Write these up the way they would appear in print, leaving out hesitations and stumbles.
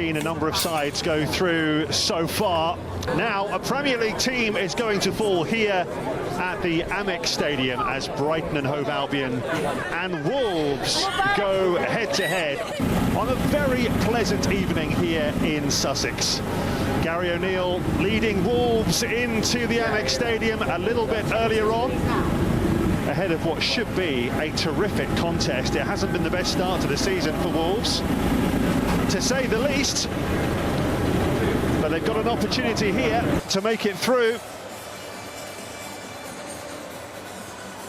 seen a number of sides go through so far. Now, a Premier League team is going to fall here at the Amex Stadium as Brighton and Hove Albion and Wolves go head-to-head on a very pleasant evening here in Sussex. Gary O'Neill leading Wolves into the Amex Stadium a little bit earlier on, ahead of what should be a terrific contest. It hasn't been the best start to the season for Wolves, to say the least, but they've got an opportunity here to make it through.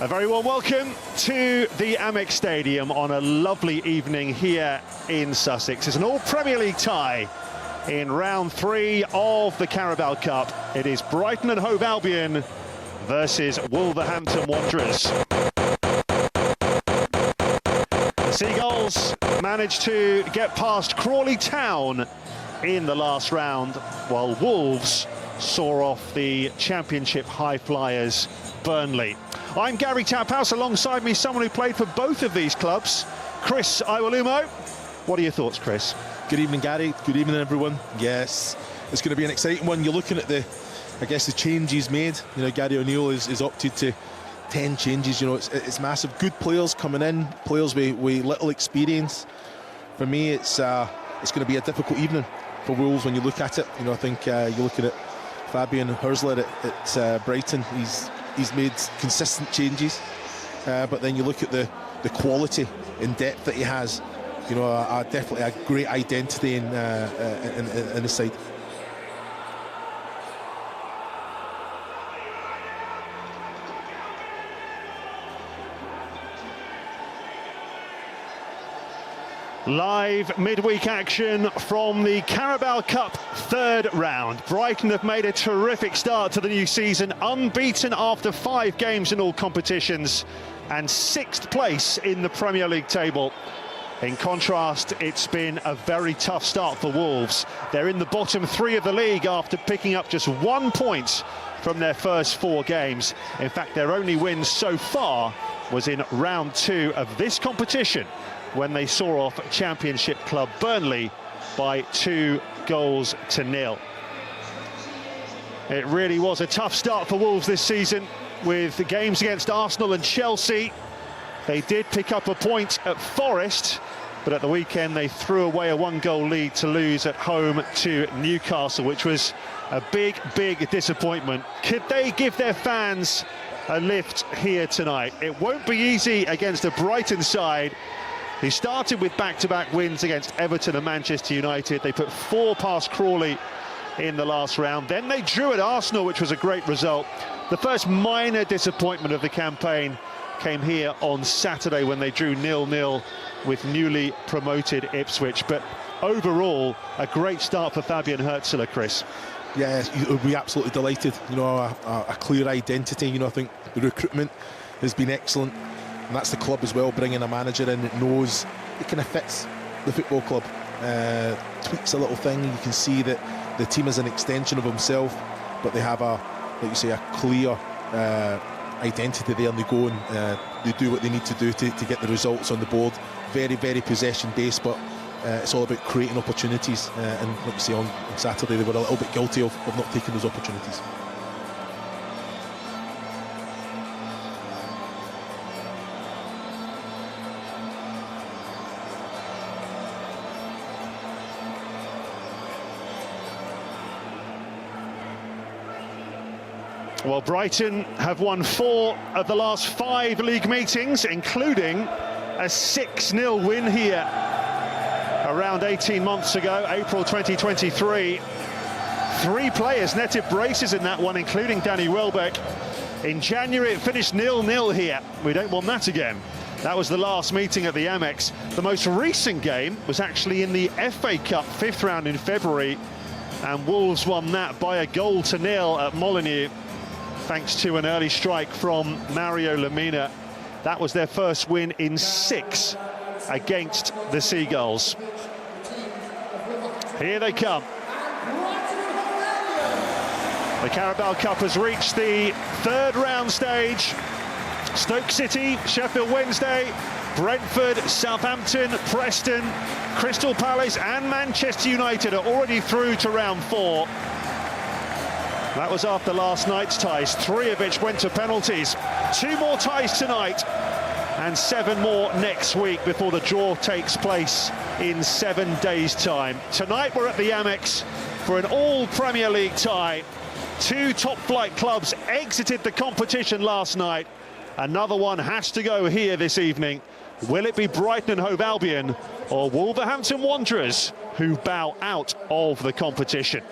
A very warm welcome to the Amex Stadium on a lovely evening here in Sussex. It's an all-Premier League tie in round 3 of the Carabao Cup. It is Brighton and Hove Albion versus Wolverhampton Wanderers. The Seagulls managed to get past Crawley Town in the last round, while Wolves saw off the Championship high flyers Burnley. I'm Gary Taphouse, alongside me someone who played for both of these clubs, Chris Iwalumo. What are your thoughts, Chris? Good evening, Gary. Good evening, everyone. Yes, it's going to be an exciting one. You're looking at the changes made. You know, Gary O'Neill is opted to 10 changes. You know, it's massive. Good players coming in, players with little experience. For me, it's going to be a difficult evening for Wolves when you look at it. You know, I think you're looking at Fabian Herzler at Brighton. He's made consistent changes, but then you look at the quality and depth that he has. You know, definitely a great identity in the side. Live midweek action from the Carabao Cup third round. Brighton have made a terrific start to the new season, unbeaten after 5 games in all competitions and 6th place in the Premier League table. In contrast, it's been a very tough start for Wolves. They're in the bottom 3 of the league after picking up just 1 point from their first 4 games. In fact, their only win so far was in round 2 of this competition, when they saw off Championship club Burnley by 2-0. It really was a tough start for Wolves this season, with the games against Arsenal and Chelsea. They did pick up a point at Forest, but at the weekend they threw away a 1-goal lead to lose at home to Newcastle, which was a big disappointment. Could they give their fans a lift here tonight? It won't be easy against a Brighton side who started with back-to-back wins against Everton and Manchester United. They put 4 past Crawley in the last round. Then they drew at Arsenal, which was a great result. The first minor disappointment of the campaign came here on Saturday when they drew 0-0 with newly promoted Ipswich. But overall, a great start for Fabian Herzler, Chris. Yeah, you'll be absolutely delighted. You know, a clear identity. You know, I think the recruitment has been excellent. And that's the club as well, bringing a manager in that knows it kind of fits the football club. Tweaks a little thing, you can see that the team is an extension of himself, but they have like you say, a clear identity there, and they go and they do what they need to do to get the results on the board. Very possession based, but it's all about creating opportunities. And like you say, on Saturday they were a little bit guilty of not taking those opportunities. Well, Brighton have won 4 of the last 5 league meetings, including a 6-0 win here around 18 months ago, April 2023. 3 players netted braces in that one, including Danny Welbeck. In January, it finished 0-0 here. We don't want that again. That was the last meeting at the Amex. The most recent game was actually in the FA Cup 5th round in February, and Wolves won that by 1-0 at Molineux, thanks to an early strike from Mario Lemina. That was their first win in 6 against the Seagulls. Here they come. The Carabao Cup has reached the 3rd round stage. Stoke City, Sheffield Wednesday, Brentford, Southampton, Preston, Crystal Palace and Manchester United are already through to round 4. That was after last night's ties, 3 of which went to penalties. 2 more ties tonight and 7 more next week before the draw takes place in 7 days' time. Tonight we're at the Amex for an all-Premier League tie. 2 top-flight clubs exited the competition last night. Another one has to go here this evening. Will it be Brighton Hove Albion or Wolverhampton Wanderers who bow out of the competition?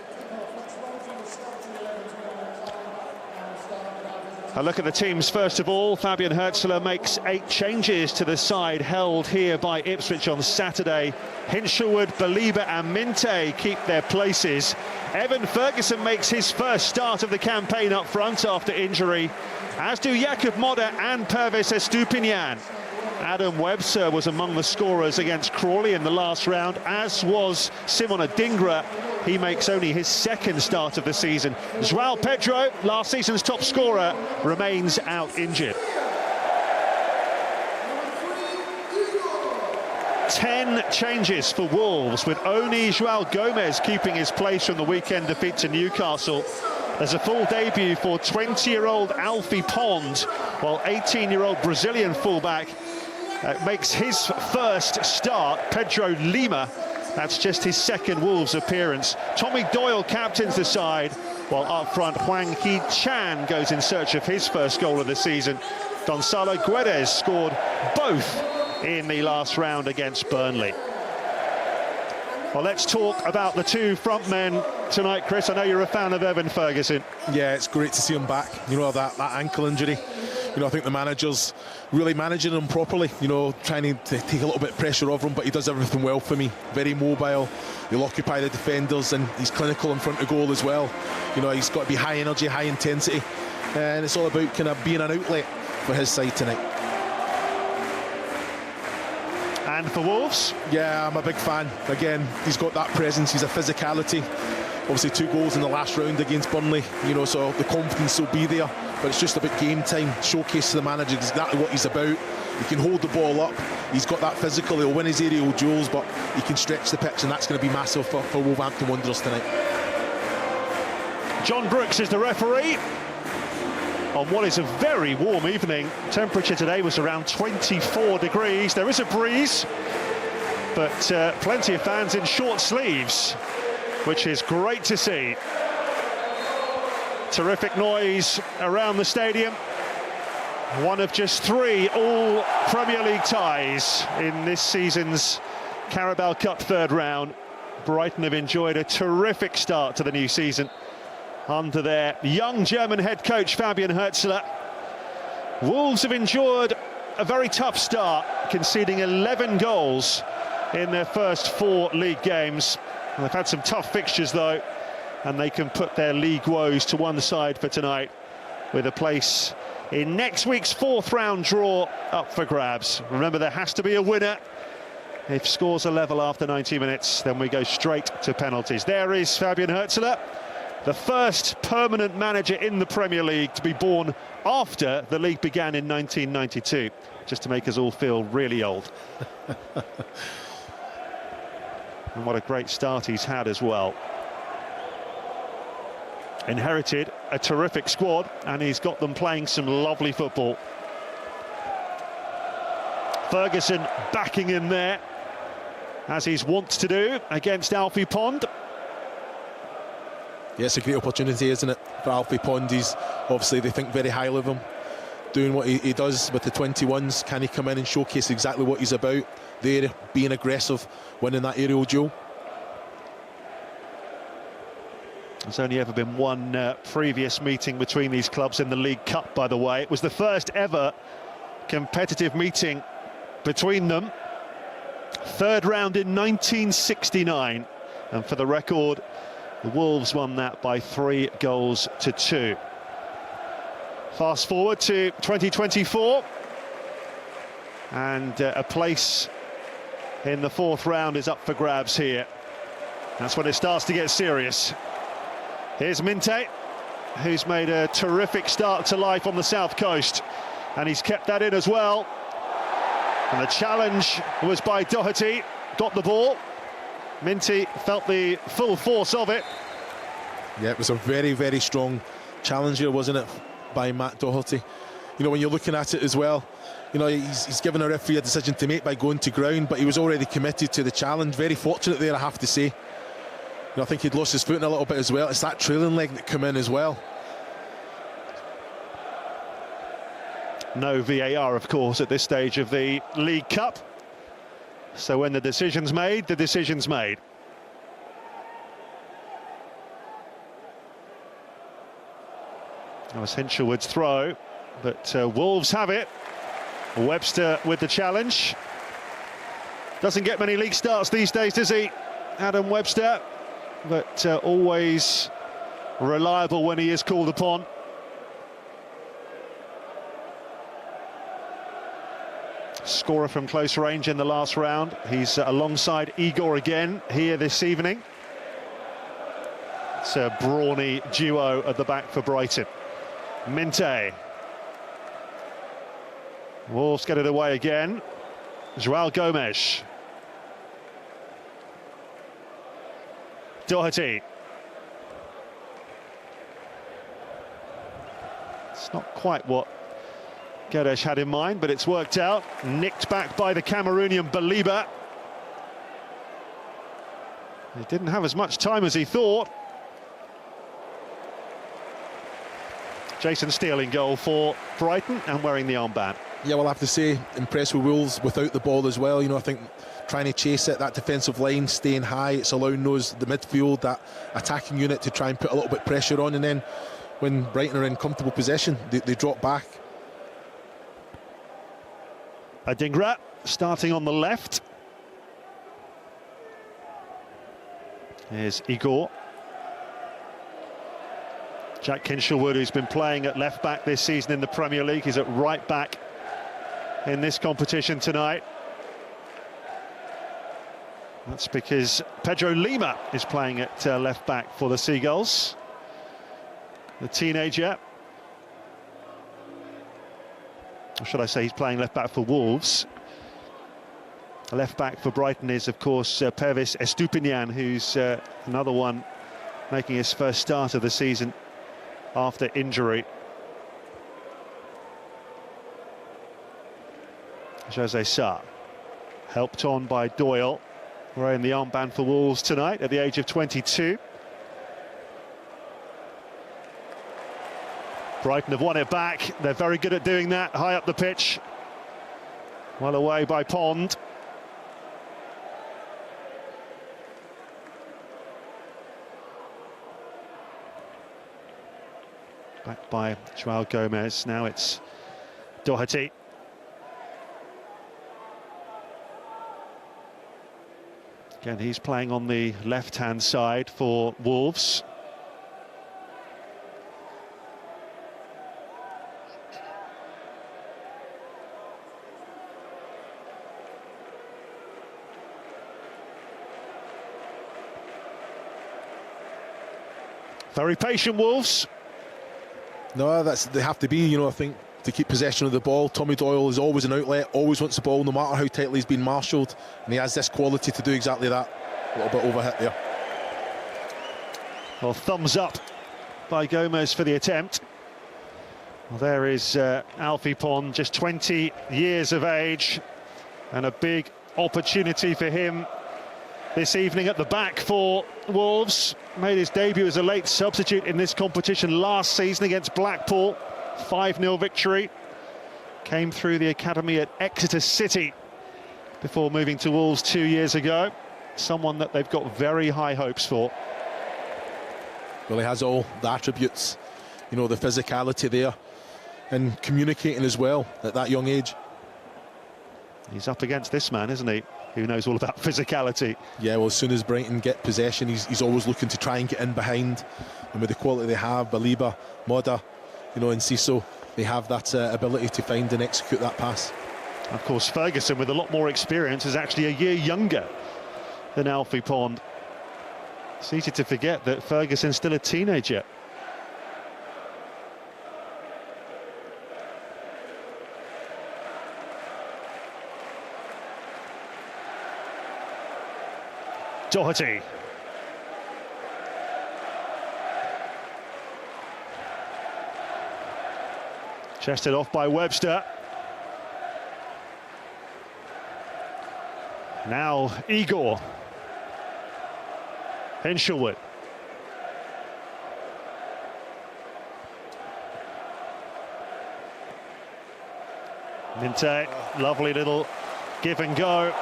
A look at the teams first of all. Fabian Hürzeler makes 8 changes to the side held here by Ipswich on Saturday. Hinshelwood, Baliba and Minte keep their places. Evan Ferguson makes his first start of the campaign up front after injury, as do Jakub Moder and Pervis Estupiñán. Adam Webster was among the scorers against Crawley in the last round, as was Simon Adingra. He makes only his 2nd start of the season. João Pedro, last season's top scorer, remains out injured. 10 changes for Wolves, with only João Gomes keeping his place from the weekend defeat to Newcastle. There's a full debut for 20-year-old Alfie Pond, while 18-year-old Brazilian fullback makes his first start. Pedro Lima, that's just his 2nd Wolves appearance. Tommy Doyle captains the side, while up front Hwang Hee-chan goes in search of his first goal of the season. Gonzalo Guedes scored both in the last round against Burnley. Well, let's talk about the 2 front men tonight, Chris. I know you're a fan of Evan Ferguson. Yeah, it's great to see him back. You know, that ankle injury. You know, I think the manager's really managing him properly, you know, trying to take a little bit of pressure off him, but he does everything well for me. Very mobile, he'll occupy the defenders, and he's clinical in front of goal as well. You know, he's got to be high energy, high intensity, and it's all about kind of being an outlet for his side tonight. And for Wolves? Yeah, I'm a big fan. Again, he's got that presence, he's a physicality. Obviously 2 goals in the last round against Burnley, you know, so the confidence will be there. But it's just about game time, showcase to the manager exactly what he's about. He can hold the ball up, he's got that physical, he'll win his aerial duels, but he can stretch the pitch, and that's going to be massive for Wolverhampton Wanderers tonight. John Brooks is the referee on what is a very warm evening. Temperature today was around 24 degrees. There is a breeze, but plenty of fans in short sleeves, which is great to see. Terrific noise around the stadium. One of just 3 all Premier League ties in this season's Carabao Cup 3rd round. Brighton have enjoyed a terrific start to the new season under their young German head coach Fabian Hürzeler. Wolves have endured a very tough start, conceding 11 goals in their first 4 league games. And they've had some tough fixtures though, and they can put their league woes to one side for tonight, with a place in next week's 4th round draw up for grabs. Remember, there has to be a winner. If scores are level after 90 minutes, then we go straight to penalties. There is Fabian Hürzeler, the first permanent manager in the Premier League to be born after the league began in 1992, just to make us all feel really old. And what a great start he's had as well. Inherited a terrific squad, and he's got them playing some lovely football. Ferguson backing in there, as he's wont to do against Alfie Pond. Yeah, it's a great opportunity, isn't it, for Alfie Pond? He's obviously, they think very highly of him, doing what he does with the 21s. Can he come in and showcase exactly what he's about there, being aggressive, winning that aerial duel? There's only ever been one previous meeting between these clubs in the League Cup, by the way. It was the first ever competitive meeting between them. 3rd round in 1969, and for the record, the Wolves won that by 3 goals to 2. Fast forward to 2024, and a place in the 4th round is up for grabs here. That's when it starts to get serious. Here's Minte, who's made a terrific start to life on the south coast, and he's kept that in as well. And the challenge was by Doherty, got the ball. Minty felt the full force of it. Yeah, it was a very, very strong challenge here, wasn't it, by Matt Doherty? You know, when you're looking at it as well, you know, he's given a referee a decision to make by going to ground, but he was already committed to the challenge. Very fortunate there, I have to say. You know, I think he'd lost his footing a little bit as well. It's that trailing leg that came in as well. No VAR, of course, at this stage of the League Cup. So when the decision's made, the decision's made. That was Hinshelwood's throw, but Wolves have it. Webster with the challenge. Doesn't get many league starts these days, does he, Adam Webster? But always reliable when he is called upon. Scorer from close range in the last round. He's alongside Igor again here this evening. It's a brawny duo at the back for Brighton. Minte. Wolves get it away again. João Gomes. Doherty. It's not quite what Guedes had in mind, but it's worked out. Nicked back by the Cameroonian Baliba. He didn't have as much time as he thought. Jason Steele in goal for Brighton and wearing the armband. Yeah, well, I have to say, impressed with Wolves without the ball as well. You know, I think trying to chase it, that defensive line staying high, it's allowing the midfield, that attacking unit to try and put a little bit of pressure on, and then when Brighton are in comfortable possession, they drop back. Adingra starting on the left. Here's Igor. Jack Hinshelwood, who's been playing at left back this season in the Premier League, is at right back in this competition tonight. That's because Pedro Lima is playing at left back for the Seagulls. The teenager. Or should I say he's playing left back for Wolves. The left back for Brighton is, of course, Pervis Estupiñán, who's another one making his first start of the season after injury. Jose Sarr, helped on by Doyle, wearing the armband for Wolves tonight at the age of 22. Brighton have won it back. They're very good at doing that, high up the pitch. Well away by Pond. Back by João Gomes. Now it's Doherty. Again, he's playing on the left-hand side for Wolves. Very patient Wolves. No, they have to be, you know, I think, to keep possession of the ball. Tommy Doyle is always an outlet, always wants the ball, no matter how tightly he's been marshalled, and he has this quality to do exactly that. A little bit overhit there. Well, thumbs up by Gomez for the attempt. Well, there is Alfie Pond, just 20 years of age, and a big opportunity for him this evening at the back for Wolves. Made his debut as a late substitute in this competition last season against Blackpool. 5-0 victory. Came through the academy at Exeter City before moving to Wolves 2 years ago. Someone that they've got very high hopes for. Well, he has all the attributes, you know, the physicality there, and communicating as well at that young age. He's up against this man, isn't he? Who knows all about physicality. Yeah, well, as soon as Brighton get possession, he's always looking to try and get in behind. And with the quality they have, Baliba, Moda, you know, and Ciso, they have that ability to find and execute that pass. Of course, Ferguson, with a lot more experience, is actually a year younger than Alfie Pond. It's easy to forget that Ferguson's still a teenager. Doherty. Chested off by Webster. Now Igor. Hinshelwood. Minte, lovely little give and go.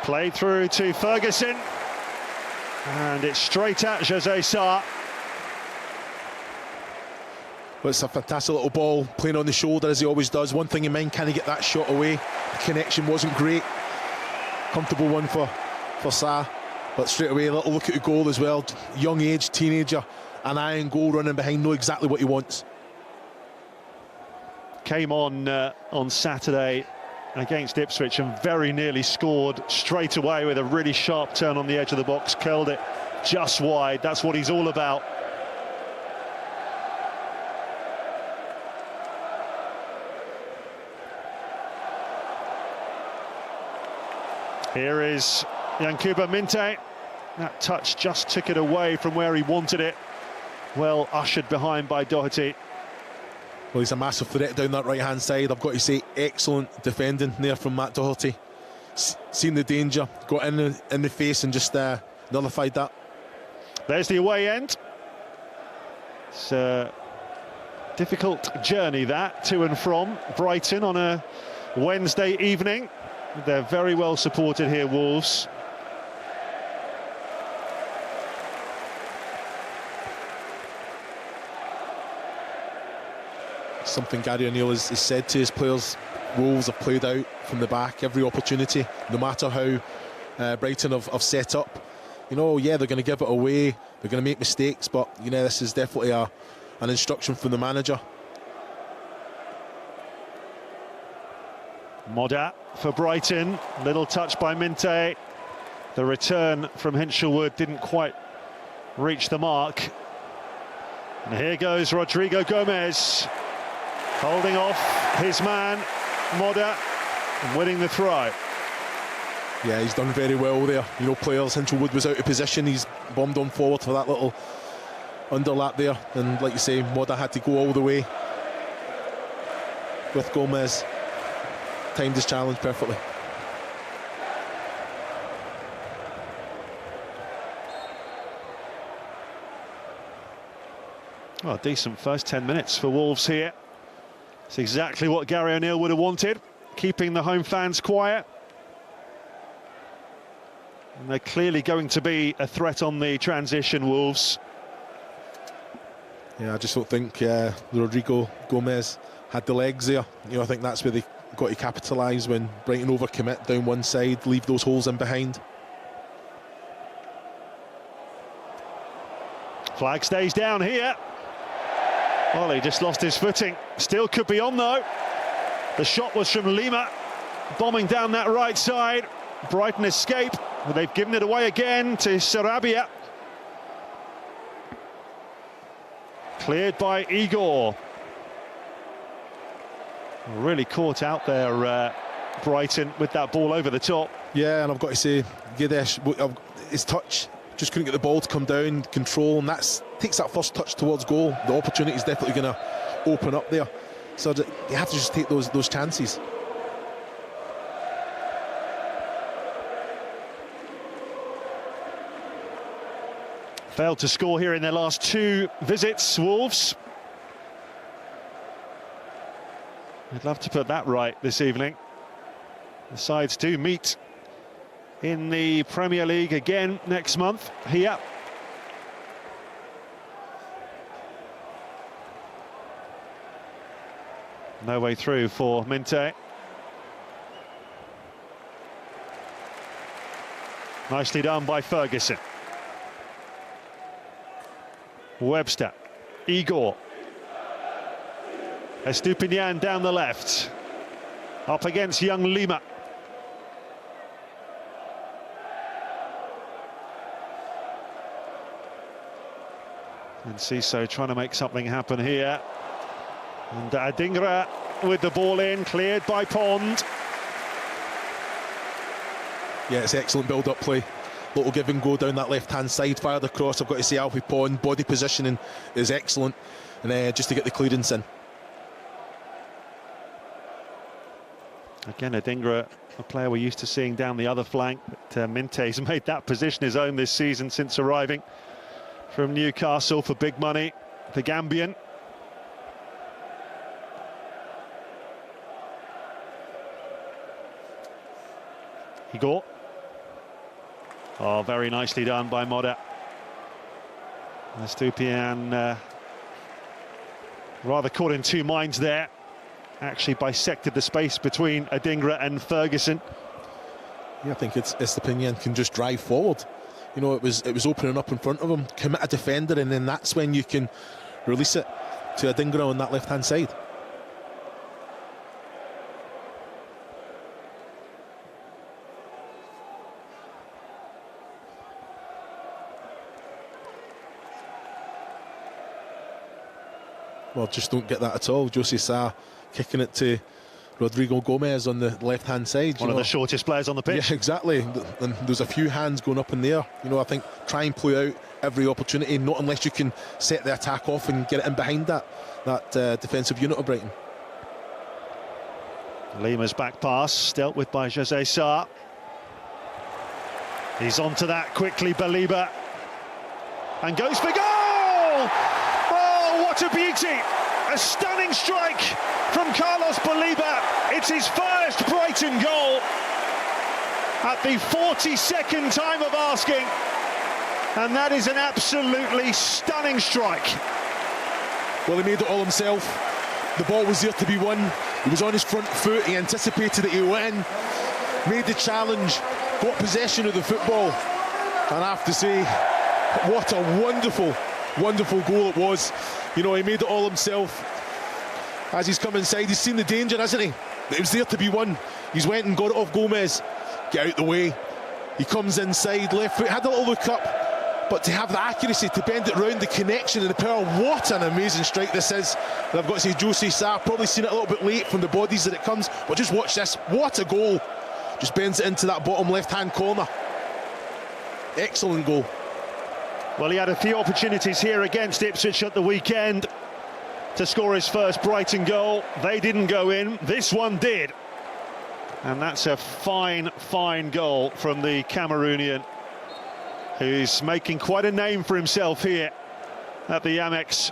Played through to Ferguson. And it's straight at Jose Sarr. Well, it's a fantastic little ball, playing on the shoulder as he always does. One thing in mind, can he get that shot away? The connection wasn't great. Comfortable one for Sarr. But straight away, a little look at the goal as well. Young age, teenager, an iron goal running behind, know exactly what he wants. Came on Saturday against Ipswich and very nearly scored straight away with a really sharp turn on the edge of the box, curled it just wide. That's what he's all about. Here is Yankuba Minte. That touch just took it away from where he wanted it. Well ushered behind by Doherty. Well, he's a massive threat down that right-hand side. I've got to say, excellent defending there from Matt Doherty. Seen the danger, got in the face and just nullified that. There's the away end. It's a difficult journey, that, to and from Brighton on a Wednesday evening. They're very well supported here, Wolves. Something Gary O'Neill has said to his players. Wolves have played out from the back every opportunity, no matter how Brighton have set up. You know, yeah, they're going to give it away, they're going to make mistakes, but you know, this is definitely an instruction from the manager. Moda for Brighton, little touch by Minte. The return from Hinshelwood didn't quite reach the mark. And here goes Rodrigo Gomez, holding off his man, Moda, and winning the throw. Yeah, he's done very well there. You know, players, Hinshelwood was out of position, he's bombed on forward for that little underlap there. And like you say, Moda had to go all the way with Gomez. Timed his challenge perfectly. Well, decent first 10 minutes for Wolves here. It's exactly what Gary O'Neill would have wanted, keeping the home fans quiet. And they're clearly going to be a threat on the transition, Wolves. Yeah, I just don't think Rodrigo Gomez had the legs there. You know, I think that's where they got to capitalise when Brighton overcommit down one side, leave those holes in behind. Flag stays down here. Well, he just lost his footing. Still could be on, though. The shot was from Lima, bombing down that right side. Brighton escape, but they've given it away again to Sarabia. Cleared by Igor. Really caught out there, Brighton, with that ball over the top. Yeah, and I've got to say, Gadesh, his touch, just couldn't get the ball to come down, control, and takes that first touch towards goal. The opportunity is definitely going to open up there. So you have to just take those chances. Failed to score here in their last two visits, Wolves. I'd love to put that right this evening. The sides do meet in the Premier League again next month here. No way through for Minte. Nicely done by Ferguson. Webster, Igor. Estupinian down the left, up against young Lima. And Ciso trying to make something happen here. And Adingra with the ball in, cleared by Pond. Yeah, it's excellent build-up play. little give and go down that left-hand side, fired across. I've got to say, Alfie Pond, body positioning is excellent, and just to get the clearance in. Again, Adingra, a player we're used to seeing down the other flank, but Minte's made that position his own this season since arriving from Newcastle for big money. The Gambian. Igor. Oh, very nicely done by Moda. Stupian rather caught in two minds there. Actually bisected the space between Adingra and Ferguson. Yeah, I think Estepinian can just drive forward. You know, it was opening up in front of him, commit a defender, and then that's when you can release it to Adingra on that left-hand side. Well, just don't get that at all. Jose Sa kicking it to Rodrigo Gomez on the left-hand side. One of the shortest players on the pitch. Yeah, exactly. And there's a few hands going up in there. You know, I think try and play out every opportunity, not unless you can set the attack off and get it in behind that defensive unit of Brighton. Lima's back pass, dealt with by Jose Sa. He's onto that quickly, Baliba. And goes for goal! Oh, what a beauty! A stunning strike from Carlos Baliba. It's his first Brighton goal at the 42nd time of asking. And that is an absolutely stunning strike. Well, he made it all himself. The ball was there to be won. He was on his front foot. He anticipated that he would win. Made the challenge. Got possession of the football. And I have to say, what a wonderful, wonderful goal it was. You know, he made it all himself. As he's come inside, he's seen the danger, hasn't he? It was there to be won. He's went and got it off Gomez. Get out the way. He comes inside, left foot, had a little look up. But to have the accuracy to bend it round, the connection and the power, what an amazing strike this is. And I've got to say, Jose Sa probably seen it a little bit late from the bodies that it comes. But just watch this. What a goal. Just bends it into that bottom left-hand corner. Excellent goal. Well, he had a few opportunities here against Ipswich at the weekend to score his first Brighton goal. They didn't go in. This one did. And that's a fine, fine goal from the Cameroonian, who's making quite a name for himself here at the Amex.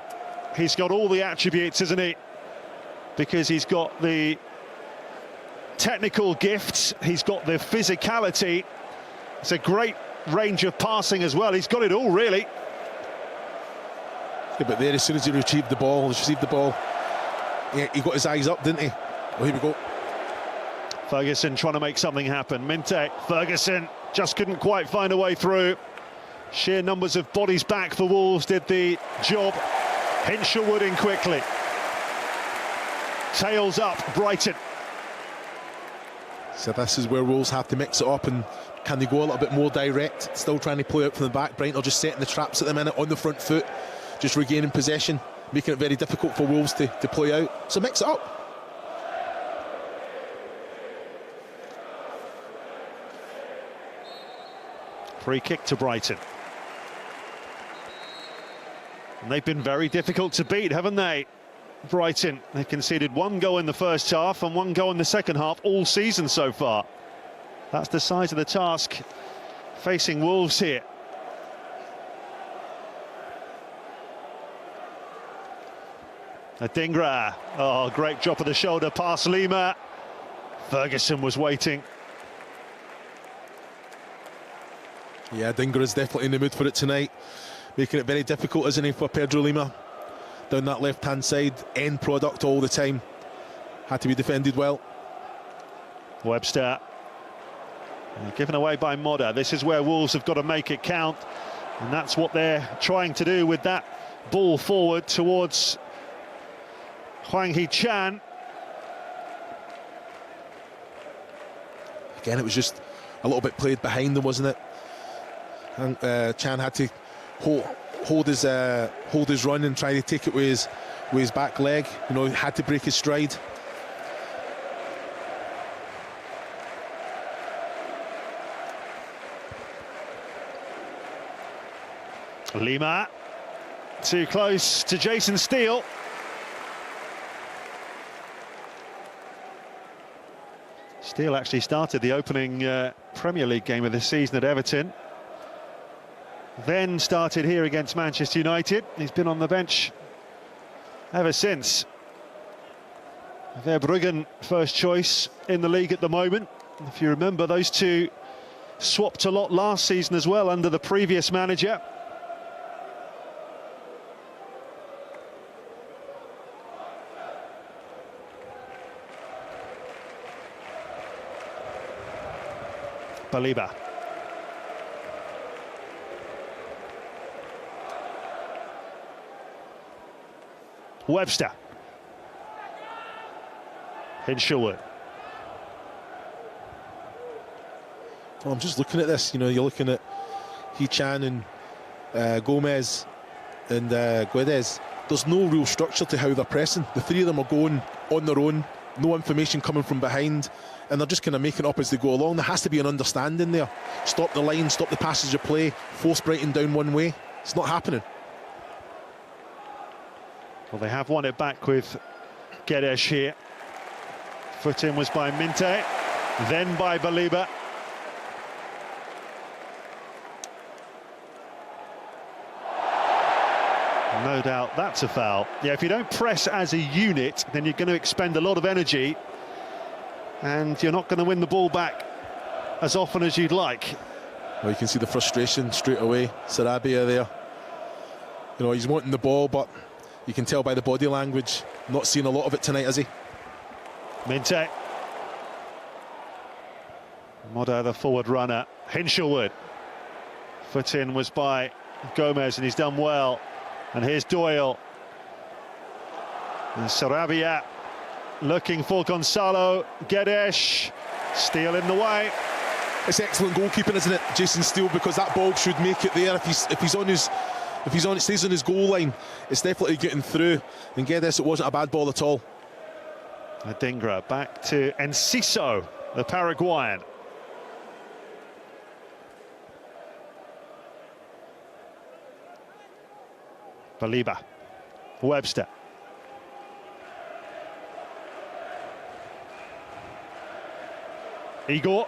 He's got all the attributes, isn't he? Because he's got the technical gifts, he's got the physicality. It's a great range of passing as well. He's got it all, really. Yeah, but there, as soon as he received the ball, yeah, he got his eyes up, didn't he? Oh, here we go. Ferguson trying to make something happen. Minte, Ferguson just couldn't quite find a way through. Sheer numbers of bodies back for Wolves did the job. Hinshelwood in quickly. Tails up, Brighton. So this is where Wolves have to mix it up, and can they go a little bit more direct? Still trying to play out from the back. Brighton are just setting the traps at the minute on the front foot, just regaining possession, making it very difficult for Wolves to play out. So mix it up. Free kick to Brighton. And they've been very difficult to beat, haven't they? Brighton, they conceded one goal in the first half and one goal in the second half all season so far. That's the size of the task facing Wolves here. Adingra, oh, great drop of the shoulder past Lima. Ferguson was waiting. Yeah, Adingra is definitely in the mood for it tonight, making it very difficult, isn't he, for Pedro Lima? Down that left-hand side, end product all the time. Had to be defended well. Webster, given away by Moda. This is where Wolves have got to make it count, and that's what they're trying to do with that ball forward towards Hwang Hee-chan. Again, it was just a little bit played behind them, wasn't it? And Chan had to hold his run and try to take it with his back leg. You know, he had to break his stride. Lima, too close to Jason Steele. Steele actually started the opening Premier League game of the season at Everton. Then started here against Manchester United. He's been on the bench ever since. Verbruggen first choice in the league at the moment. If you remember, those two swapped a lot last season as well under the previous manager. Baliba. Webster. Hinshelwood. Well, I'm just looking at this, you know, you're looking at Hichan and Gomez and Guedes. There's no real structure to how they're pressing. The three of them are going on their own, no information coming from behind, and they're just kind of making up as they go along. There has to be an understanding there. Stop the line, stop the passage of play, force Brighton down one way. It's not happening. Well, they have won it back with Guedes here. Foot in was by Minte, then by Baliba. No doubt that's a foul. Yeah, if you don't press as a unit, then you're going to expend a lot of energy and you're not going to win the ball back as often as you'd like. Well, you can see the frustration straight away. Sarabia there. You know, he's wanting the ball, but you can tell by the body language, not seeing a lot of it tonight, has he? Minte. Moda, the forward runner. Hinshelwood. Foot in was by Gomez, and he's done well. And here's Doyle. And Sarabia looking for Gonzalo Guedes. Steele in the way. It's excellent goalkeeping, isn't it, Jason Steele? Because that ball should make it there. If it stays on his goal line, it's definitely getting through. And Guedes, it wasn't a bad ball at all. Adingra back to Enciso, the Paraguayan. Baliba. Webster. Igor.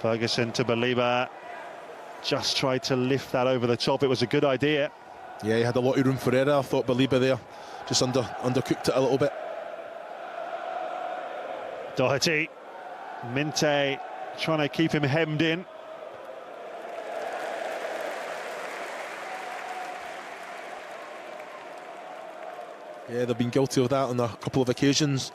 Ferguson to Baliba. Just tried to lift that over the top. It was a good idea. Yeah, he had a lot of room for error. I thought Baliba there just undercooked it a little bit. Doherty. Minte trying to keep him hemmed in. Yeah, they've been guilty of that on a couple of occasions.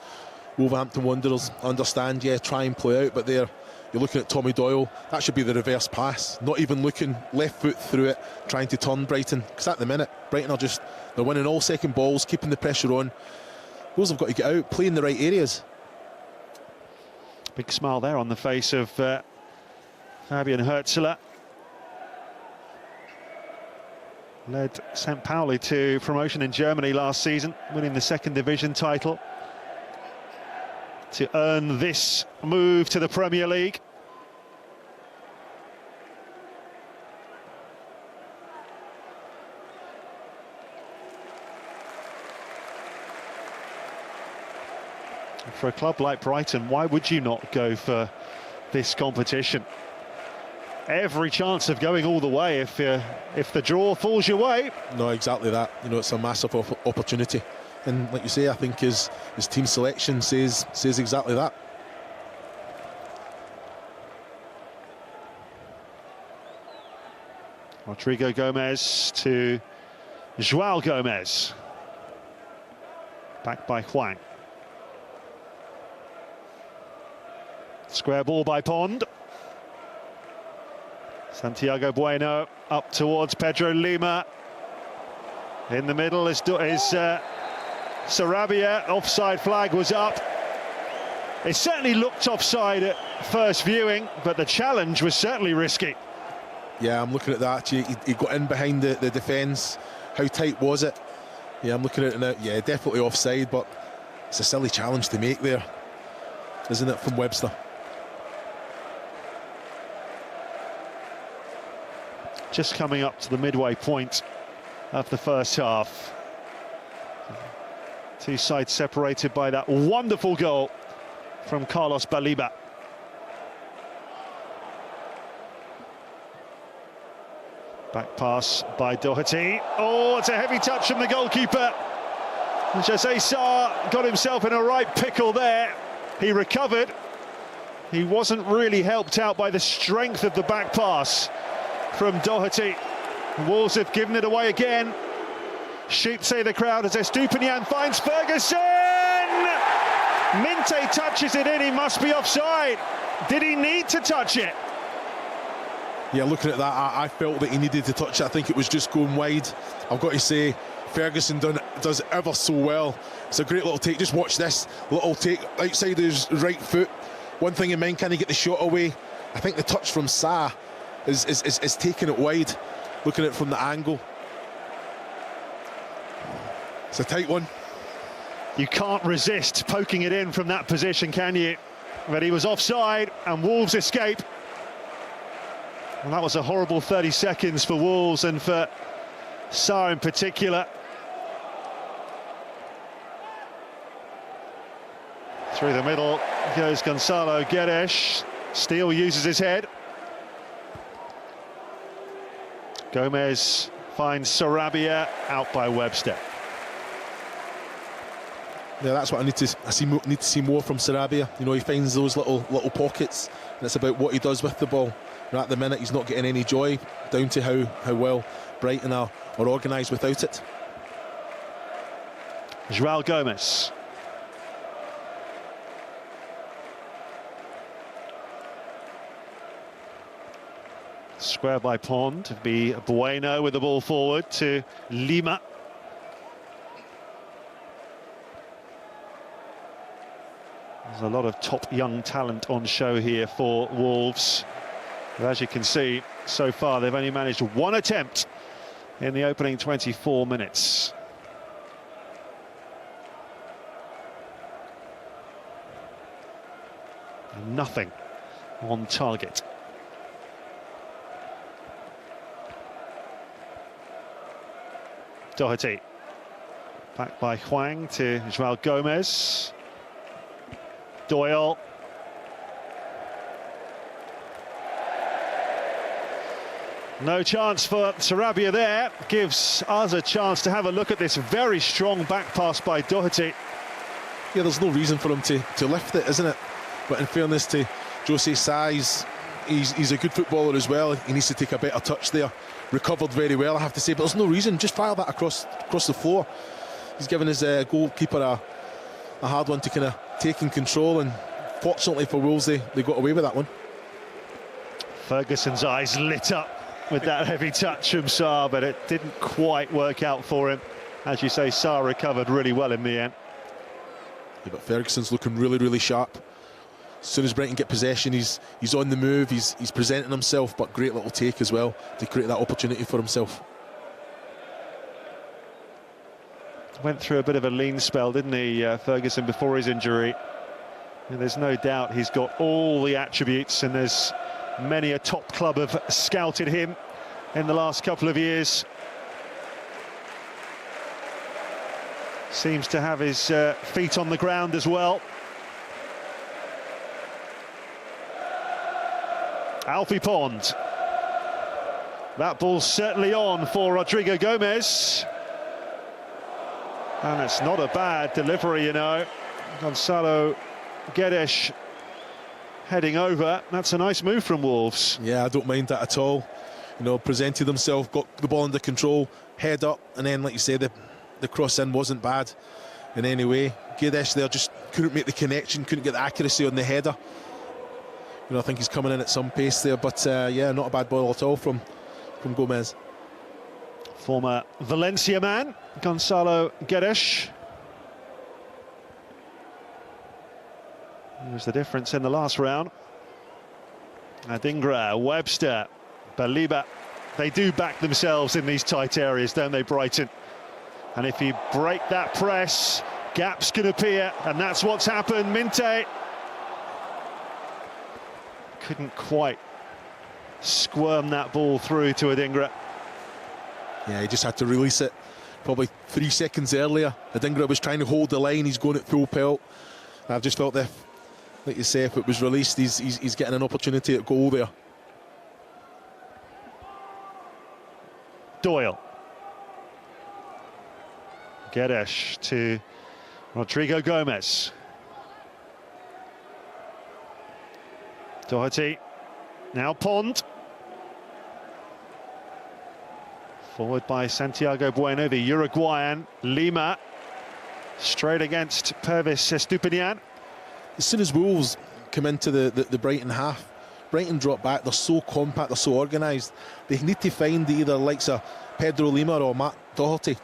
Wolverhampton Wanderers understand, yeah, try and play out, but you're looking at Tommy Doyle. That should be the reverse pass. Not even looking, left foot through it, trying to turn Brighton. Because at the minute, Brighton they're winning all second balls, keeping the pressure on. Those have got to get out, play in the right areas. Big smile there on the face of Fabian Hürzeler. Led St. Pauli to promotion in Germany last season, winning the second division title. To earn this move to the Premier League. For a club like Brighton, why would you not go for this competition? Every chance of going all the way if the draw falls your way. No, exactly that. You know, it's a massive opportunity. And like you say, I think his team selection says exactly that. Rodrigo Gomez to João Gomez. Back by Huang. Square ball by Pond. Santiago Bueno up towards Pedro Lima. In the middle is Sarabia. Offside flag was up. It certainly looked offside at first viewing, but the challenge was certainly risky. Yeah, I'm looking at that. He got in behind the defence. How tight was it? Yeah, I'm looking at it now. Yeah, definitely offside, but it's a silly challenge to make there, isn't it, from Webster? just coming up to the midway point of the first half. Two sides separated by that wonderful goal from Carlos Baliba. Back pass by Doherty. Oh, it's a heavy touch from the goalkeeper. Jose Sarr got himself in a right pickle there. He recovered. He wasn't really helped out by the strength of the back pass from Doherty. Wolves have given it away again. Sheep say the crowd as Estupinian finds Ferguson! Minte touches it in, he must be offside. Did he need to touch it? Yeah, looking at that, I felt that he needed to touch it. I think it was just going wide. I've got to say, Ferguson does ever so well. It's a great little take. Just watch this little take outside his right foot. One thing in mind, can he get the shot away? I think the touch from Sarr is taking it wide. Looking at it from the angle. It's a tight one. You can't resist poking it in from that position, can you? But he was offside and Wolves escape. And that was a horrible 30 seconds for Wolves and for Sarr in particular. Through the middle goes Gonzalo Guedes. Steele uses his head. Gomez finds Sarabia, out by Webster. Yeah, that's what I need to see more from Sarabia. You know, he finds those little pockets, and it's about what he does with the ball. And at the minute, he's not getting any joy, down to how well Brighton are organised without it. João Gomez. Square by Pond, to be Bueno with the ball forward to Lima. There's a lot of top young talent on show here for Wolves. But as you can see, so far they've only managed one attempt in the opening 24 minutes. And nothing on target. Doherty. Back by Hwang to João Gomez. Doyle. No chance for Sarabia there. Gives us a chance to have a look at this very strong back pass by Doherty. Yeah, there's no reason for him to lift it, isn't it? But in fairness to Jose Sarr, he's a good footballer as well. He needs to take a better touch there. Recovered very well, I have to say, but there's no reason. Just fire that across the floor. He's given his goalkeeper a hard one to kind of take in control, and fortunately for Wolves, they got away with that one. Ferguson's eyes lit up with that heavy touch from Sarr, but it didn't quite work out for him. As you say, Sarr recovered really well in the end. Yeah, but Ferguson's looking really, really sharp. As soon as Brighton get possession, he's on the move, he's presenting himself, but great little take as well to create that opportunity for himself. Went through a bit of a lean spell, didn't he, Ferguson, before his injury? And there's no doubt he's got all the attributes, and there's many a top club have scouted him in the last couple of years. Seems to have his feet on the ground as well. Alfie Pond. That ball's certainly on for Rodrigo Gomez. And it's not a bad delivery, you know. Gonzalo Guedes heading over. That's a nice move from Wolves. Yeah, I don't mind that at all. You know, presented himself, got the ball under control, head up, and then, like you say, the cross in wasn't bad in any way. Guedes there just couldn't make the connection, couldn't get the accuracy on the header. You know, I think he's coming in at some pace there, but yeah, not a bad ball at all from Gomez. Former Valencia man, Gonzalo Guedes. There's the difference in the last round. Adingra, Webster, Baliba. They do back themselves in these tight areas, don't they, Brighton? And if you break that press, gaps can appear, and that's what's happened. Minte couldn't quite squirm that ball through to Adingra. Yeah, he just had to release it. Probably 3 seconds earlier, Adingra was trying to hold the line. He's going at full pelt. I've just felt that, like you say, if it was released, he's getting an opportunity at goal there. Doyle. Guedes to Rodrigo Gomez. Doherty. Now Pond. Forward by Santiago Bueno, the Uruguayan. Lima. Straight against Pervis Estupinian. As soon as Wolves come into the Brighton half, Brighton drop back. They're so compact, they're so organised. They need to find either likes of Pedro Lima or Matt Doherty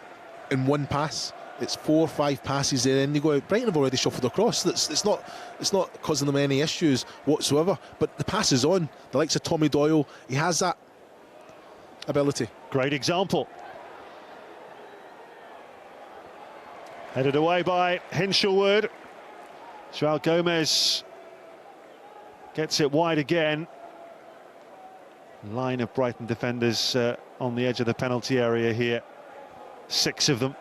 in one pass. It's 4 or 5 passes there, and they go out. Brighton have already shuffled across. It's not causing them any issues whatsoever. But the pass is on. The likes of Tommy Doyle, he has that ability. Great example. Headed away by Hinshelwood. Joao Gomez gets it wide again. Line of Brighton defenders on the edge of the penalty area here. 6 of them.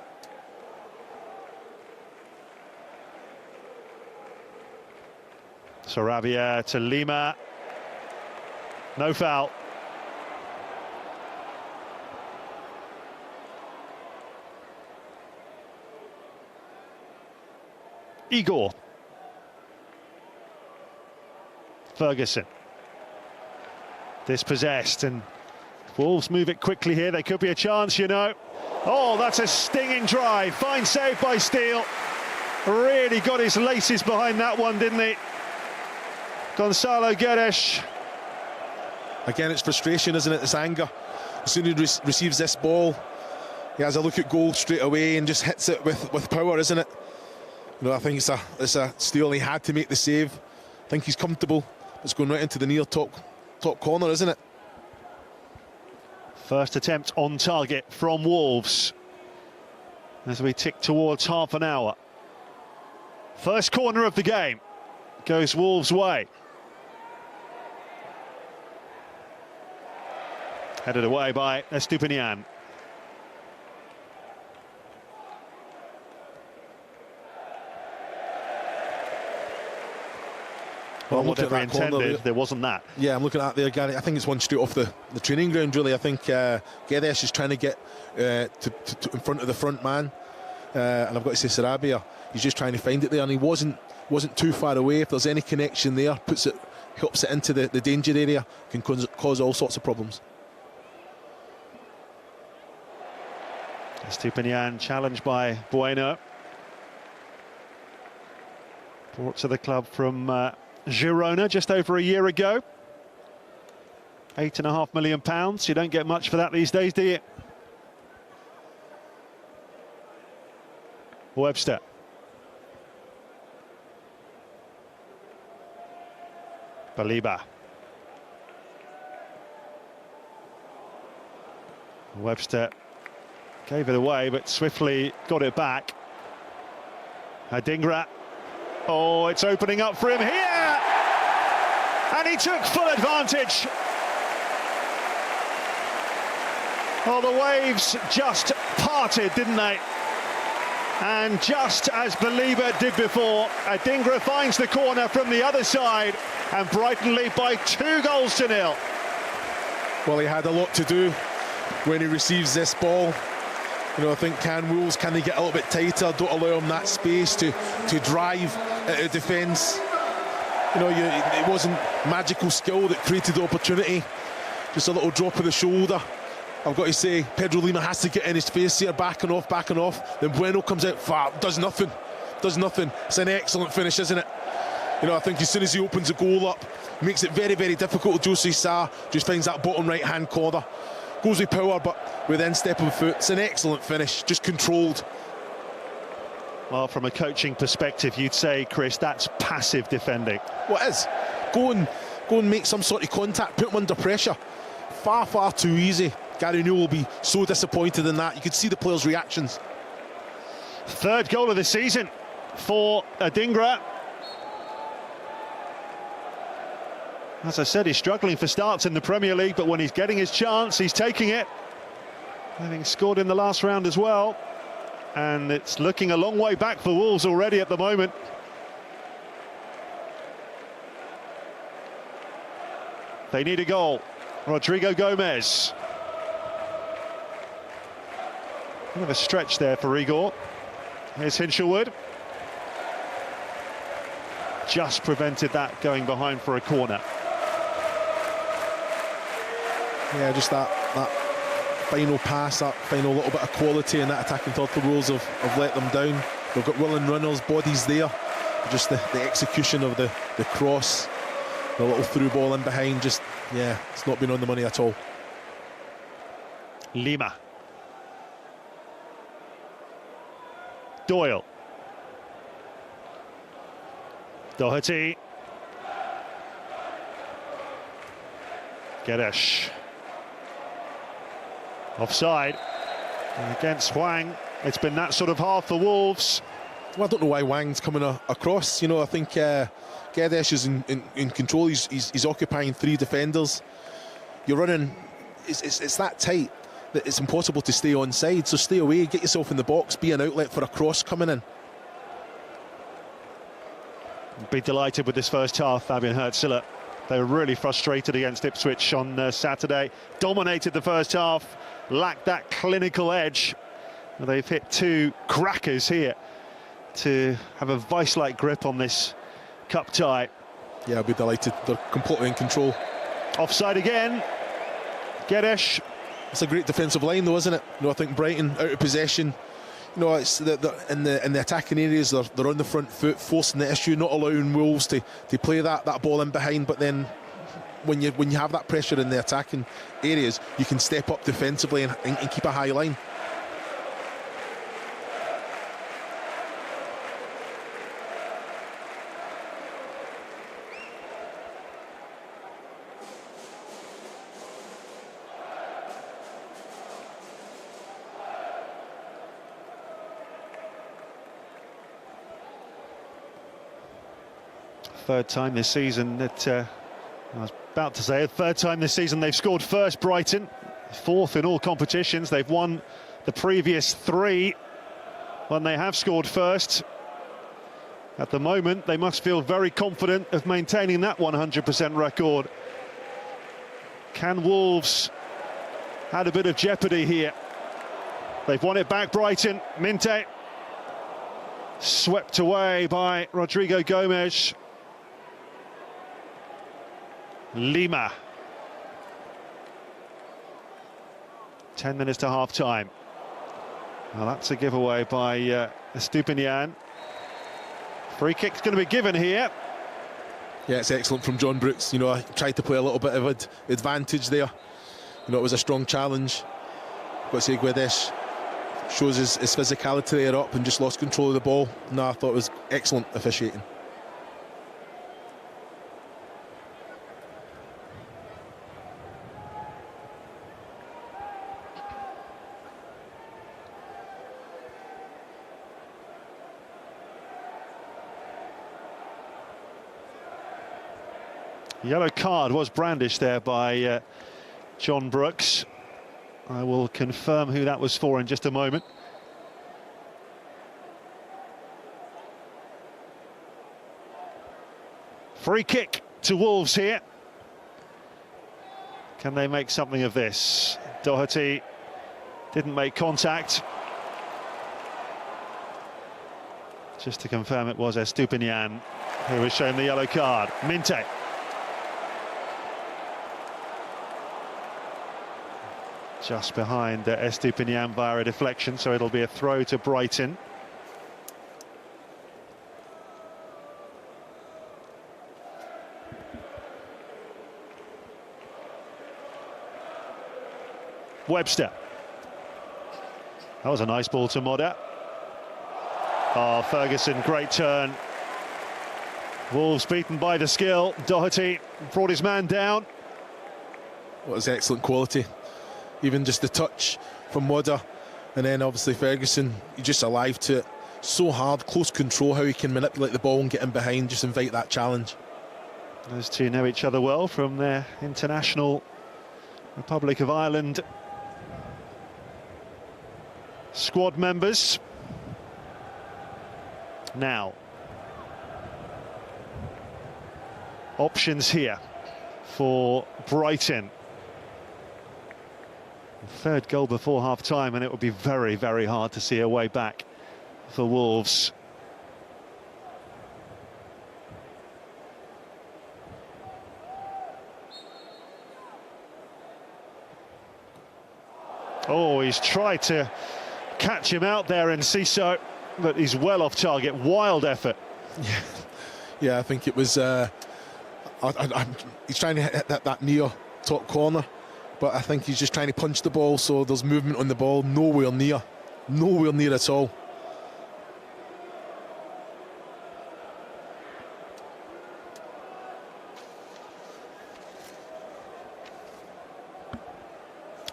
Sarabia to Lima. No foul. Igor. Ferguson. Dispossessed, and Wolves move it quickly here. There could be a chance, you know. Oh, that's a stinging drive. Fine save by Steele. Really got his laces behind that one, didn't he? Gonzalo Guedes. Again, it's frustration, isn't it? It's anger. As soon as he receives this ball, he has a look at goal straight away and just hits it with power, isn't it? You know, I think it's a Steele. He had to make the save. I think he's comfortable. It's going right into the near top corner, isn't it? First attempt on target from Wolves as we tick towards half an hour. First corner of the game goes Wolves' way. Headed away by Estupinian. Well, whatever intended, there wasn't that. Yeah, I'm looking at that there, Gary. I think it's one straight off the training ground, really. I think Guedes is trying to get in front of the front man. And I've got to say, Sarabia, he's just trying to find it there, and he wasn't too far away. If there's any connection there, helps it into the danger area, can cause all sorts of problems. Estupinian challenged by Bueno. Brought to the club from Girona just over a year ago. £8.5 million. You don't get much for that these days, do you? Webster. Baliba. Webster gave it away, but swiftly got it back. Adingra. Oh, it's opening up for him here! And he took full advantage. Oh, the waves just parted, didn't they? And just as Baliba did before, Adingra finds the corner from the other side, and Brighton lead by 2-0. Well, he had a lot to do when he receives this ball. You know, I think Wolves can they get a little bit tighter, don't allow him that space to drive at a defence. You know, it wasn't magical skill that created the opportunity, just a little drop of the shoulder. I've got to say, Pedro Lima has to get in his face here, back and off. Then Bueno comes out far, does nothing. It's an excellent finish, isn't it? You know, I think as soon as he opens the goal up, makes it very, very difficult. Jose Sarr just finds that bottom right-hand corner. Goes with power, but with instep of foot. It's an excellent finish, just controlled. Well, from a coaching perspective, you'd say, Chris, that's passive defending. What is? Go and make some sort of contact, put him under pressure. Far too easy. Gary Newell will be so disappointed in that. You could see the players' reactions. Third goal of the season for Adingra. As I said, he's struggling for starts in the Premier League, but when he's getting his chance, he's taking it. Having scored in the last round as well. And it's looking a long way back for Wolves already at the moment. They need a goal. Rodrigo Gomez. Bit of a stretch there for Igor. Here's Hinshelwood. Just prevented that going behind for a corner. Yeah, just that final pass, that final little bit of quality in that attacking third. The Wolves have let them down. They've got willing runners, bodies there. Just the execution of the cross, the little through ball in behind, just, yeah, it's not been on the money at all. Lima. Doyle. Doherty. Gedesh. Offside. And against Hwang, it's been that sort of half for Wolves. Well, I don't know why Wang's coming across. You know, I think Gedesh is in control. He's occupying 3 defenders. You're running. It's that tight that it's impossible to stay onside. So stay away, get yourself in the box, be an outlet for a cross coming in. Be delighted with this first half, Fabian Hertzler. They were really frustrated against Ipswich on Saturday. Dominated the first half, lacked that clinical edge. They've hit 2 crackers here to have a vice-like grip on this cup tie. Yeah, I'll be delighted. They're completely in control. Offside again. Gedesh. It's a great defensive line, though, isn't it? You know, I think Brighton out of possession. You know, it's in the attacking areas. They're on the front foot, forcing the issue, not allowing Wolves to play that ball in behind. But then, when you have that pressure in the attacking areas, you can step up defensively and keep a high line. Third time this season that I was about to say, third time this season they've scored first. Brighton, 4th in all competitions. They've won the previous 3 when they have scored first. At the moment, they must feel very confident of maintaining that 100% record. Can Wolves add a bit of jeopardy here? They've won it back, Brighton. Minte swept away by Rodrigo Gomez. Lima. 10 minutes to half-time. Well, that's a giveaway by Estupinian. Free kick's going to be given here. Yeah, it's excellent from John Brooks. You know, I tried to play a little bit of advantage there. You know, it was a strong challenge. Got to say, Gedesh shows his physicality there up and just lost control of the ball. No, I thought it was excellent officiating. Yellow card was brandished there by John Brooks. I will confirm who that was for in just a moment. Free kick to Wolves here. Can they make something of this? Doherty didn't make contact. Just to confirm, it was Estupinian who was shown the yellow card. Minte. Just behind Estupinian via a deflection, so it'll be a throw to Brighton. Webster. That was a nice ball to Modder. Oh, Ferguson, great turn. Wolves beaten by the skill. Doherty brought his man down. What was excellent quality. Even just the touch from Modder, and then obviously Ferguson, he's just alive to it. So hard, close control, how he can manipulate the ball and get in behind, just invite that challenge. Those two know each other well from their international Republic of Ireland squad members. Now, options here for Brighton. Third goal before half-time, and it would be very, very hard to see a way back for Wolves. Oh, he's tried to catch him out there in Ciso, but he's well off target. Wild effort. Yeah, I think it was. He's trying to hit that near top corner, but I think he's just trying to punch the ball, so there's movement on the ball. Nowhere near at all.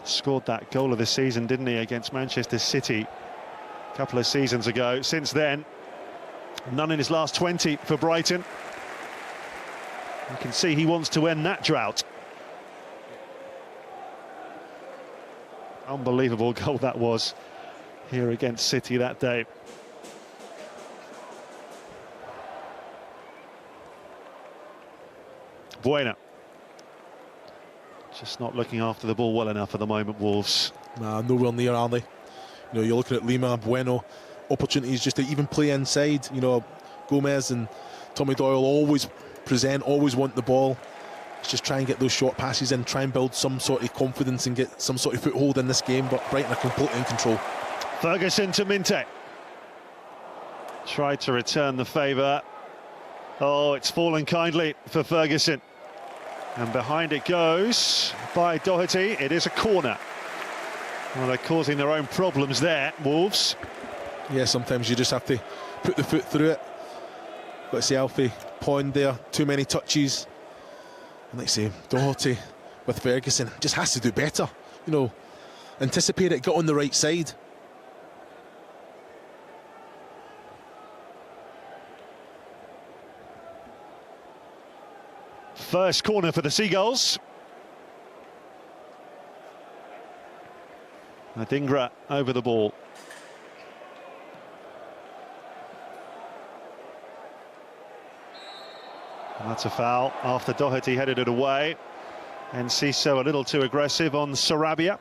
Scored that goal of the season, didn't he, against Manchester City a couple of seasons ago. Since then, none in his last 20 for Brighton. You can see he wants to end that drought. Unbelievable goal that was here against City that day. Buena. Just not looking after the ball well enough at the moment, Wolves. Nah, nowhere near, are they? You know, you're looking at Lima, Bueno, opportunities just to even play inside. You know, Gomez and Tommy Doyle always present, always want the ball. It's just try and get those short passes in, try and build some sort of confidence and get some sort of foothold in this game, but Brighton are completely in control. Ferguson to Minte. Tried to return the favour. Oh, it's fallen kindly for Ferguson. And behind it goes by Doherty. It is a corner. Well, they're causing their own problems there, Wolves. Yeah, sometimes you just have to put the foot through it. Let's see, Alfie Pond there, too many touches. And let's say Doherty with Ferguson just has to do better. You know, anticipate it, get on the right side. First corner for the Seagulls. Adingra over the ball. And that's a foul after Doherty headed it away. And Ciso a little too aggressive on Sarabia.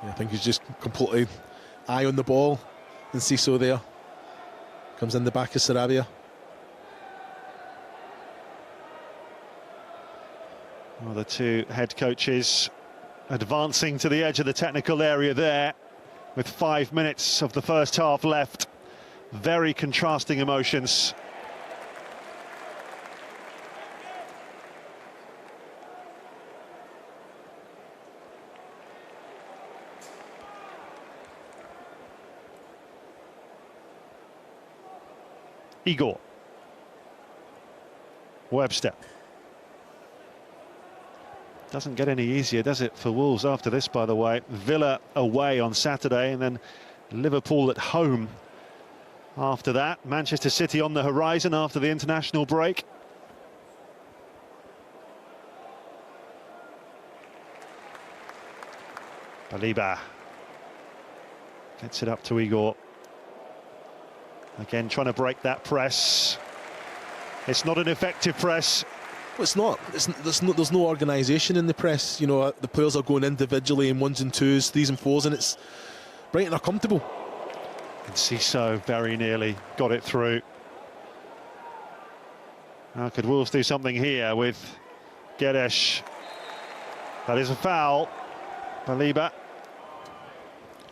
Yeah, I think he's just completely eye on the ball. And Ciso there comes in the back of Sarabia. Well, the two head coaches advancing to the edge of the technical area there with 5 minutes of the first half left. Very contrasting emotions. Igor. Webster. Doesn't get any easier, does it, for Wolves after this, by the way. Villa away on Saturday and then Liverpool at home after that. Manchester City on the horizon after the international break. Baliba gets it up to Igor. Again, trying to break that press. It's not an effective press. Well, it's not. There's no organisation in the press. You know, the players are going individually in ones and twos, threes and fours, and it's Brighton are comfortable. And Ciso very nearly got it through. Now could Wolves do something here with Guedes? That is a foul. Baliba.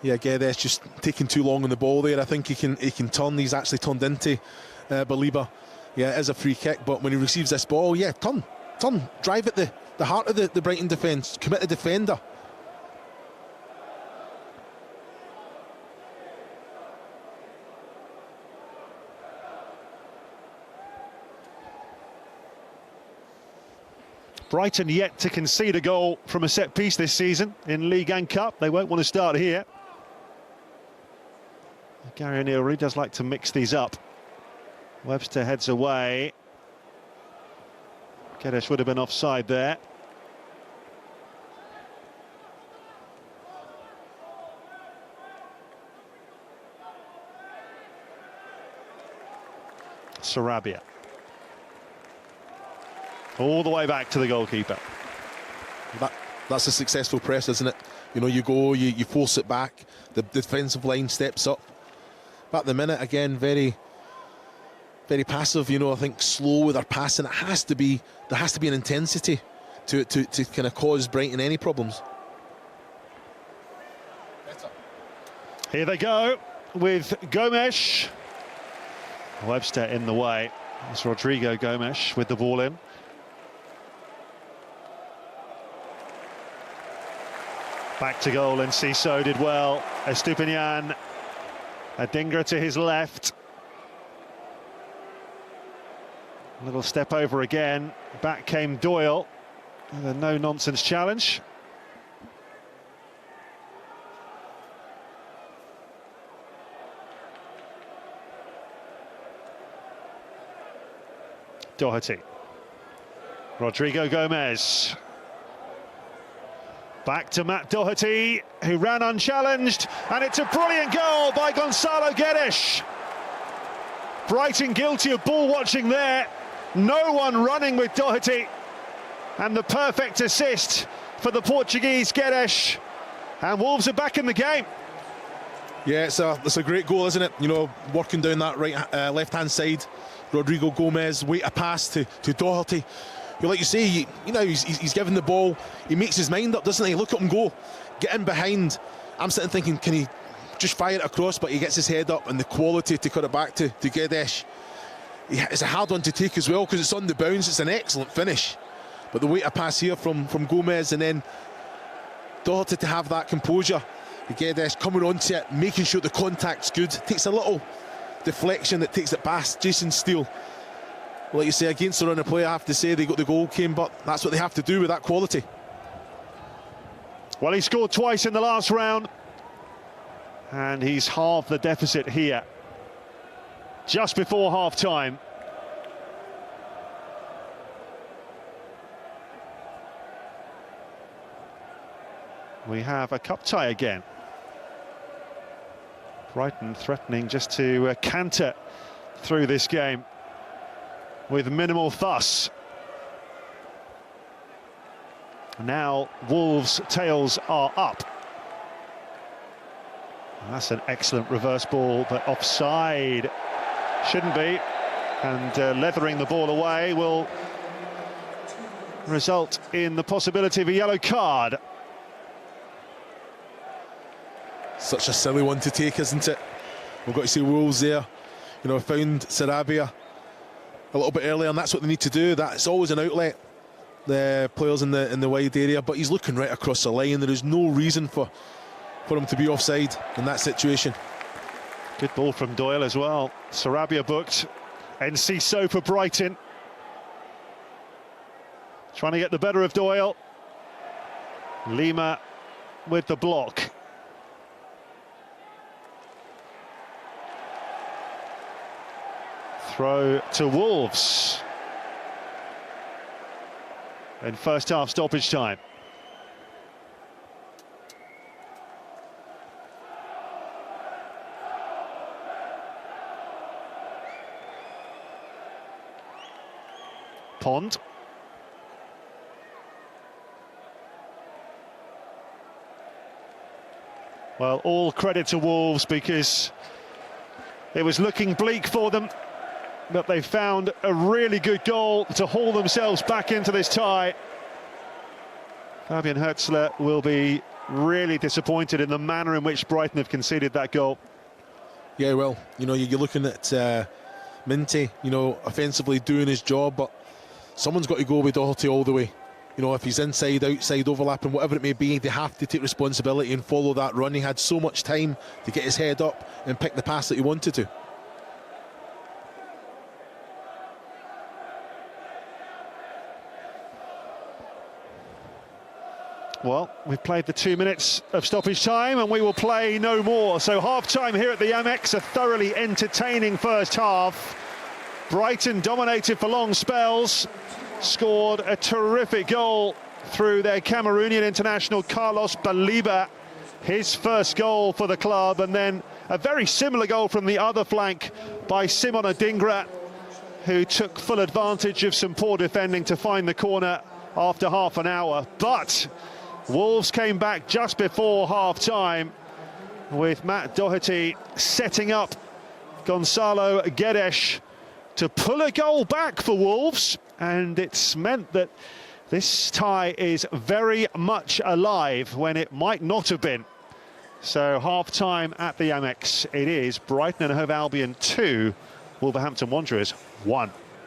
Yeah, Guedes just taking too long on the ball there. I think he can turn. He's actually turned into Baliba. Yeah, it is a free kick, but when he receives this ball, yeah, turn, drive at the heart of the Brighton defence, commit the defender. Brighton yet to concede a goal from a set piece this season in League and Cup. They won't want to start here. Gary O'Neill really does like to mix these up. Webster heads away. Geddes would have been offside there. Sarabia. All the way back to the goalkeeper. That's a successful press, isn't it? You know, you go, you force it back, the defensive line steps up. But at the minute, again, very passive, you know, I think slow with their passing. There has to be an intensity to kind of cause Brighton any problems. Here they go with Gomes. Webster in the way. It's Rodrigo Gomes with the ball in. Back to goal, and Ciso did well. Estupinian, Adingra to his left. Little step over again. Back came Doyle with a no-nonsense challenge. Doherty. Rodrigo Gomes. Back to Matt Doherty, who ran unchallenged, and it's a brilliant goal by Gonzalo Guedes. Brighton guilty of ball watching there. No one running with Doherty, and the perfect assist for the Portuguese Guedes. And Wolves are back in the game. Yeah, it's a great goal, isn't it? You know, working down that left-hand side. Rodrigo Gomes, wait a pass to Doherty. Like you say, you know, he's given the ball. He makes his mind up, doesn't he? Look at him go, get in behind. I'm sitting thinking, can he just fire it across? But he gets his head up, and the quality to cut it back to Guedes. It's a hard one to take as well because it's on the bounce. It's an excellent finish, but the wait a pass here from Gomes, and then Doherty to have that composure. Guedes coming onto it, making sure the contact's good. Takes a little deflection that takes it past Jason Steele. Like you say, against the run of play, I have to say they got the goal came, but that's what they have to do with that quality. Well, he scored twice in the last round, and he's halved the deficit here just before half-time. We have a cup tie again. Brighton threatening just to canter through this game with minimal fuss. Now Wolves' tails are up. And that's an excellent reverse ball, but offside. Shouldn't be. And leathering the ball away will result in the possibility of a yellow card. Such a silly one to take, isn't it? We've got to see Wolves there. You know, found Sarabia a little bit earlier, and that's what they need to do. That's always an outlet, the players in the wide area, but he's looking right across the line. There is no reason for him to be offside in that situation. Good ball from Doyle as well. Sarabia booked, and Ciso for Brighton. Trying to get the better of Doyle. Lima with the block. Throw to Wolves in first half stoppage time. Pond. Well, all credit to Wolves because it was looking bleak for them, but they found a really good goal to haul themselves back into this tie. Fabian Hertzler will be really disappointed in the manner in which Brighton have conceded that goal. Yeah, well, you know, you're looking at Minty, you know, offensively doing his job, but someone's got to go with Doherty all the way. You know, if he's inside, outside, overlapping, whatever it may be, they have to take responsibility and follow that run. He had so much time to get his head up and pick the pass that he wanted to. Well, we've played the 2 minutes of stoppage time and we will play no more. So half-time here at the Amex, a thoroughly entertaining first half. Brighton dominated for long spells, scored a terrific goal through their Cameroonian international Carlos Baliba, his first goal for the club, and then a very similar goal from the other flank by Simon Adingra, who took full advantage of some poor defending to find the corner after half an hour. But Wolves came back just before half-time with Matt Doherty setting up Gonzalo Guedes to pull a goal back for Wolves, and it's meant that this tie is very much alive when it might not have been. So half-time at the Amex, it is Brighton and Hove Albion 2, Wolverhampton Wanderers 1.